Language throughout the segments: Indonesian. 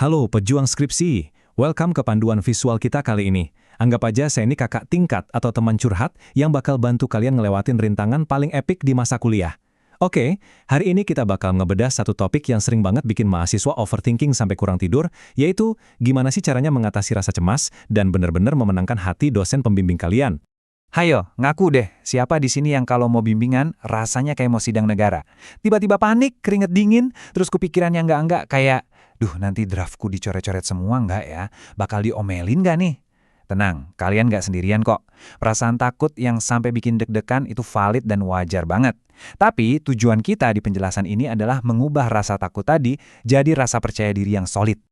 Halo pejuang skripsi, welcome ke panduan visual kita kali ini. Anggap aja saya ini kakak tingkat atau teman curhat yang bakal bantu kalian ngelewatin rintangan paling epik di masa kuliah. Oke, hari ini kita bakal ngebedah satu topik yang sering banget bikin mahasiswa overthinking sampai kurang tidur, yaitu gimana sih caranya mengatasi rasa cemas dan benar-benar memenangkan hati dosen pembimbing kalian. Hayo, ngaku deh, siapa di sini yang kalau mau bimbingan rasanya kayak mau sidang negara. Tiba-tiba panik, keringet dingin, terus kepikiran yang enggak kayak, duh nanti draftku dicoret-coret semua enggak ya? Bakal diomelin nggak nih? Tenang, kalian nggak sendirian kok. Perasaan takut yang sampai bikin deg-degan itu valid dan wajar banget. Tapi tujuan kita di penjelasan ini adalah mengubah rasa takut tadi jadi rasa percaya diri yang solid.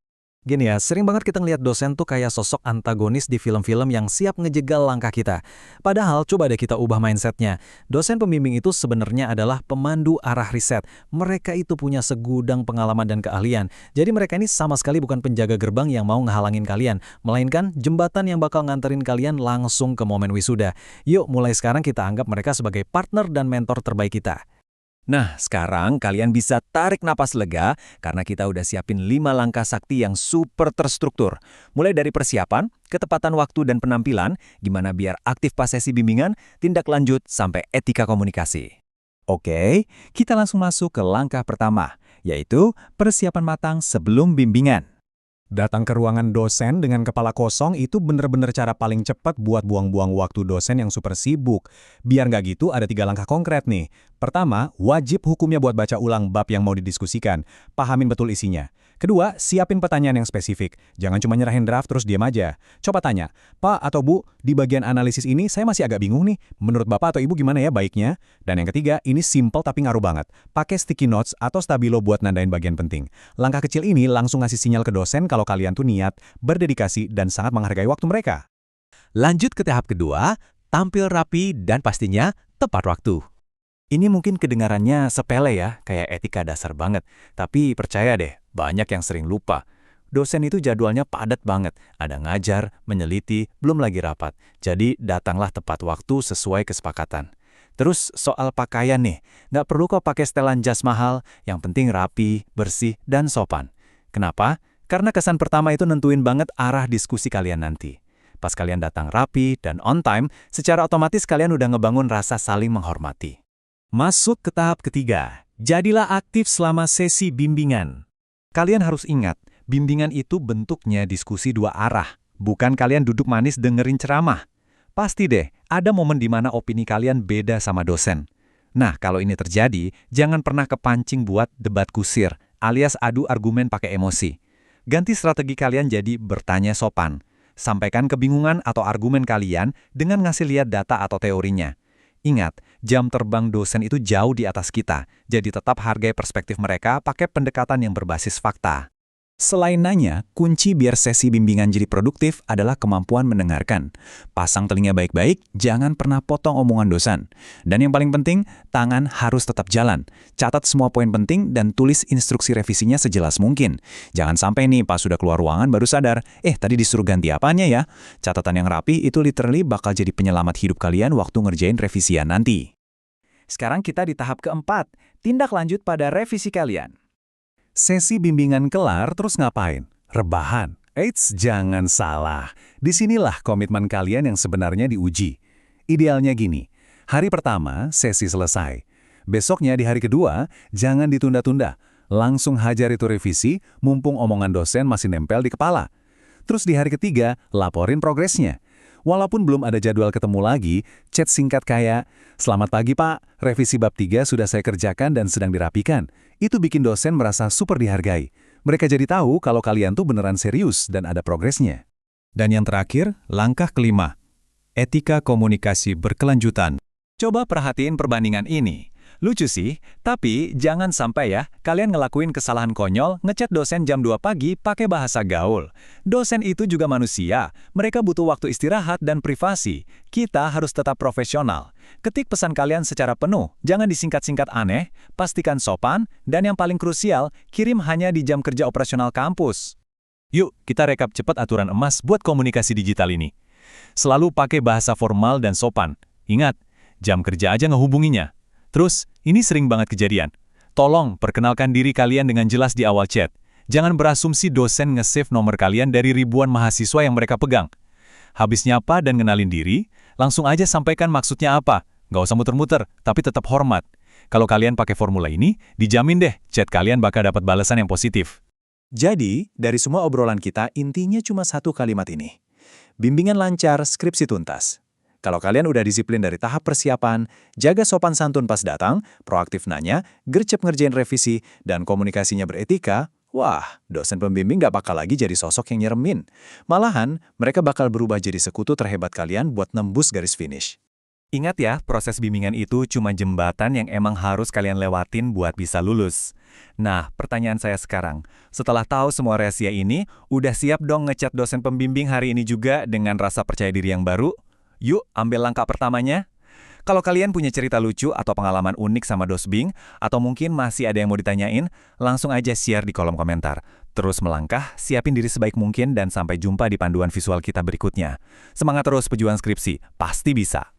Gini ya, sering banget kita ngeliat dosen tuh kayak sosok antagonis di film-film yang siap ngejegal langkah kita. Padahal coba deh kita ubah mindsetnya. Dosen pembimbing itu sebenarnya adalah pemandu arah riset. Mereka itu punya segudang pengalaman dan keahlian. Jadi mereka ini sama sekali bukan penjaga gerbang yang mau ngehalangin kalian, melainkan jembatan yang bakal nganterin kalian langsung ke momen wisuda. Yuk mulai sekarang kita anggap mereka sebagai partner dan mentor terbaik kita. Nah, sekarang kalian bisa tarik napas lega karena kita udah siapin 5 langkah sakti yang super terstruktur. Mulai dari persiapan, ketepatan waktu dan penampilan, gimana biar aktif pas sesi bimbingan, tindak lanjut, sampai etika komunikasi. Oke, kita langsung masuk ke langkah pertama, yaitu persiapan matang sebelum bimbingan. Datang ke ruangan dosen dengan kepala kosong itu bener-bener cara paling cepat buat buang-buang waktu dosen yang super sibuk. Biar nggak gitu ada 3 langkah konkret nih. Pertama, wajib hukumnya buat baca ulang bab yang mau didiskusikan. Pahamin betul isinya. Kedua, siapin pertanyaan yang spesifik. Jangan cuma nyerahin draft terus diam aja. Coba tanya, Pak atau Bu, di bagian analisis ini saya masih agak bingung nih. Menurut Bapak atau Ibu gimana ya baiknya? Dan yang ketiga, ini simple tapi ngaruh banget. Pakai sticky notes atau stabilo buat nandain bagian penting. Langkah kecil ini langsung ngasih sinyal ke dosen kalau kalian tuh niat, berdedikasi, dan sangat menghargai waktu mereka. Lanjut ke tahap kedua, tampil rapi dan pastinya tepat waktu. Ini mungkin kedengarannya sepele ya, kayak etika dasar banget. Tapi percaya deh, banyak yang sering lupa. Dosen itu jadwalnya padat banget. Ada ngajar, meneliti, belum lagi rapat. Jadi datanglah tepat waktu sesuai kesepakatan. Terus soal pakaian nih, nggak perlu kok pakai setelan jas mahal, yang penting rapi, bersih, dan sopan. Kenapa? Karena kesan pertama itu nentuin banget arah diskusi kalian nanti. Pas kalian datang rapi dan on time, secara otomatis kalian udah ngebangun rasa saling menghormati. Masuk ke tahap ketiga, jadilah aktif selama sesi bimbingan. Kalian harus ingat, bimbingan itu bentuknya diskusi 2 arah. Bukan kalian duduk manis dengerin ceramah. Pasti deh, ada momen di mana opini kalian beda sama dosen. Nah, kalau ini terjadi, jangan pernah kepancing buat debat kusir, alias adu argumen pakai emosi. Ganti strategi kalian jadi bertanya sopan. Sampaikan kebingungan atau argumen kalian dengan ngasih lihat data atau teorinya. Ingat, jam terbang dosen itu jauh di atas kita, jadi tetap hargai perspektif mereka pakai pendekatan yang berbasis fakta. Selain nanya, kunci biar sesi bimbingan jadi produktif adalah kemampuan mendengarkan. Pasang telinga baik-baik, jangan pernah potong omongan dosen. Dan yang paling penting, tangan harus tetap jalan. Catat semua poin penting dan tulis instruksi revisinya sejelas mungkin. Jangan sampai nih pas sudah keluar ruangan baru sadar, tadi disuruh ganti apanya ya? Catatan yang rapi itu literally bakal jadi penyelamat hidup kalian waktu ngerjain revisian nanti. Sekarang kita di tahap keempat, tindak lanjut pada revisi kalian. Sesi bimbingan kelar terus ngapain? Rebahan. Eits, jangan salah. Disinilah komitmen kalian yang sebenarnya diuji. Idealnya gini, hari pertama sesi selesai. Besoknya di hari kedua, jangan ditunda-tunda. Langsung hajar itu revisi, mumpung omongan dosen masih nempel di kepala. Terus di hari ketiga, laporin progresnya. Walaupun belum ada jadwal ketemu lagi, chat singkat kayak, "Selamat pagi Pak, revisi bab 3 sudah saya kerjakan dan sedang dirapikan." Itu bikin dosen merasa super dihargai. Mereka jadi tahu kalau kalian tuh beneran serius dan ada progresnya. Dan yang terakhir, langkah kelima. Etika komunikasi berkelanjutan. Coba perhatiin perbandingan ini. Lucu sih, tapi jangan sampai ya kalian ngelakuin kesalahan konyol ngechat dosen jam 2 pagi pakai bahasa gaul. Dosen itu juga manusia, mereka butuh waktu istirahat dan privasi. Kita harus tetap profesional. Ketik pesan kalian secara penuh, jangan disingkat-singkat aneh, pastikan sopan, dan yang paling krusial, kirim hanya di jam kerja operasional kampus. Yuk, kita rekap cepat aturan emas buat komunikasi digital ini. Selalu pakai bahasa formal dan sopan. Ingat, jam kerja aja ngehubunginya. Terus, ini sering banget kejadian. Tolong perkenalkan diri kalian dengan jelas di awal chat. Jangan berasumsi dosen nge-save nomor kalian dari ribuan mahasiswa yang mereka pegang. Habis nyapa dan ngenalin diri, langsung aja sampaikan maksudnya apa. Nggak usah muter-muter, tapi tetap hormat. Kalau kalian pakai formula ini, dijamin deh chat kalian bakal dapat balasan yang positif. Jadi, dari semua obrolan kita, intinya cuma satu kalimat ini. Bimbingan lancar, skripsi tuntas. Kalau kalian udah disiplin dari tahap persiapan, jaga sopan santun pas datang, proaktif nanya, gercep ngerjain revisi, dan komunikasinya beretika, wah, dosen pembimbing nggak bakal lagi jadi sosok yang nyeremin. Malahan, mereka bakal berubah jadi sekutu terhebat kalian buat nembus garis finish. Ingat ya, proses bimbingan itu cuma jembatan yang emang harus kalian lewatin buat bisa lulus. Nah, pertanyaan saya sekarang, setelah tahu semua rahasia ini, udah siap dong ngechat dosen pembimbing hari ini juga dengan rasa percaya diri yang baru? Yuk, ambil langkah pertamanya. Kalau kalian punya cerita lucu atau pengalaman unik sama dosbing, atau mungkin masih ada yang mau ditanyain, langsung aja share di kolom komentar. Terus melangkah, siapin diri sebaik mungkin dan sampai jumpa di panduan visual kita berikutnya. Semangat terus pejuang skripsi, pasti bisa!